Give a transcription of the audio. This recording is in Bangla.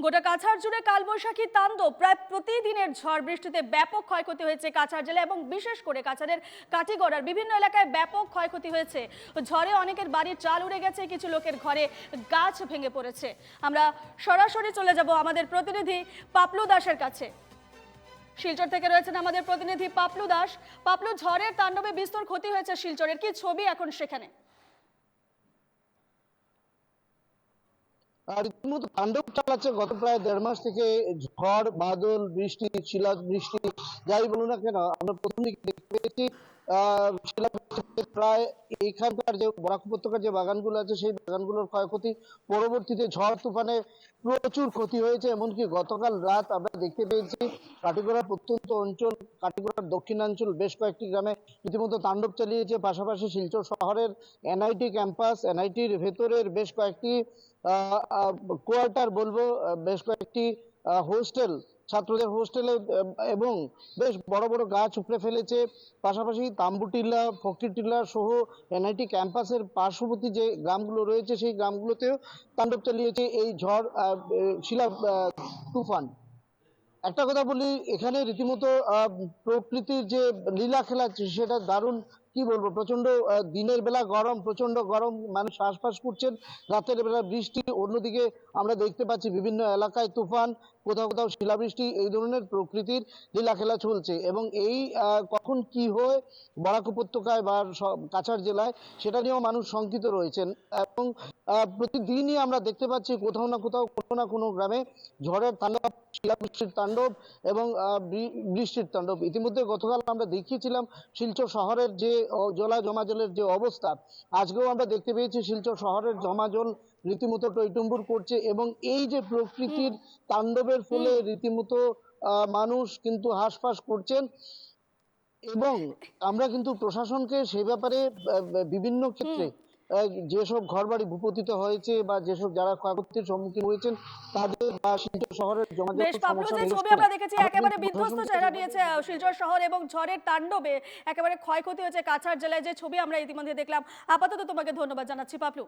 গোটা কাছাড় জুড়ে কালবৈশাখী তাণ্ডব। প্রায় প্রতিদিনের ঝড় বৃষ্টিতে ব্যাপক ক্ষয়ক্ষতি হয়েছে কাছাড় জেলা এবং বিশেষ করে কাছাড়ের কাঠিগড়ার বিভিন্ন এলাকায় ব্যাপক ক্ষয়ক্ষতি হয়েছে। ঝড়ে অনেকের বাড়ির চাল উড়ে গেছে, কিছু লোকের ঘরে গাছ ভেঙে পড়েছে। আমরা সরাসরি চলে যাব আমাদের প্রতিনিধি পাপলু দাসের কাছে। শিলচর থেকে রয়েছেন আমাদের প্রতিনিধি পাপলু দাস। পাপলু, ঝড়ের তাণ্ডবে বিস্তর ক্ষতি হয়েছে শিলচরের, কি ছবি এখন সেখানে? রীতিমতো তাণ্ডব চালাচ্ছে গত প্রায় 1.5 মাস থেকে। ঝড় বাদল বৃষ্টি শিলা বৃষ্টি যাই বলুন না কেন, আমরা প্রথম দিকে দেখতে পেয়েছি শিলাবৃষ্টিতে প্রায় এইখানকার যে বরাক উপত্যকার যে বাগানগুলো আছে সেই বাগানগুলোর ক্ষয়ক্ষতি, পরবর্তীতে ঝড় তুফানে প্রচুর ক্ষতি হয়েছে। এমনকি গতকাল রাত আমরা দেখতে পেয়েছি কাটিগড়ার প্রত্যন্ত অঞ্চল, কাটিগড়ার দক্ষিণাঞ্চল বেশ কয়েকটি গ্রামে রীতিমতো তাণ্ডব চালিয়েছে। পাশাপাশি শিলচর শহরের এনআইটি ক্যাম্পাস, এনআইটির ভেতরের বেশ কয়েকটি কোয়ার্টার বলবো, বেশ কয়েকটি হোস্টেল, ছাত্রদের হোস্টেলে এবং বেশ বড় বড় গাছ উপড়ে ফেলেছে। পাশাপাশি তাম্বুটিল্লা, ফকিরটিল্লা সহ এনআইটি ক্যাম্পাসের পার্শ্ববর্তী যে গ্রামগুলো রয়েছে সেই গ্রামগুলোতেও তাণ্ডব চালিয়েছে এই ঝড় শিলা তুফান। একটা কথা বলি, এখানে রীতিমতো প্রকৃতির যে লীলা খেলা সেটা দারুণ। কি বলবো, প্রচন্ড দিনের বেলা গরম, প্রচন্ড গরম, মানুষ শ্বাসফাস করছেন। রাতের বেলা বৃষ্টি, অন্যদিকে আমরা দেখতে পাচ্ছি বিভিন্ন এলাকায় তুফান, কোথাও কোথাও শিলাবৃষ্টি, এই ধরনের প্রকৃতির লীলা খেলা চলছে। এবং এই কখন কি হয় বরাক উপত্যকায় বা কাছাড় জেলায় সেটা নিয়েও মানুষ শঙ্কিত রয়েছেন। এবং প্রতিদিনই আমরা দেখতে পাচ্ছি কোথাও না কোথাও কোনো না কোনো গ্রামে ঝড়ের তাণ্ডব, শিলাবৃষ্টির তাণ্ডব এবং বৃষ্টির তাণ্ডব। ইতিমধ্যে গতকাল আমরা দেখিয়েছিলাম শিলচর শহরের যে জলা জমাজলের যে অবস্থা, আজকেও আমরা দেখতে পেয়েছি শিলচর শহরের জমাজল রীতিমতো টইটুম্বুর করছে। এবং এই যে প্রকৃতির তাণ্ডবের ফলে রীতিমতো মানুষ কিন্তু হাঁসফাঁস করছেন। এবং আমরা কিন্তু প্রশাসনকে সে ব্যাপারে বিভিন্ন ক্ষেত্রে যেসব ঘরবাড়ি ভূপতিত হয়েছে বা যেসব যারা ক্ষয়ক্ষতির সম্মুখীন হয়েছেন তাদের বা শিলচর শহরের বেশ যোগাযোগ পাপলু, সমস্যা যে ছবি আমরা দেখেছি একেবারে বিধ্বস্ত চেহারা নিয়েছে শিলচর শহর এবং ঝড়ের তাণ্ডবে একেবারে ক্ষয়ক্ষতি হয়েছে কাছাড় জেলায়, যে ছবি আমরা ইতিমধ্যে দেখলাম। আপাতত তোমাকে ধন্যবাদ জানাচ্ছি পাপলু।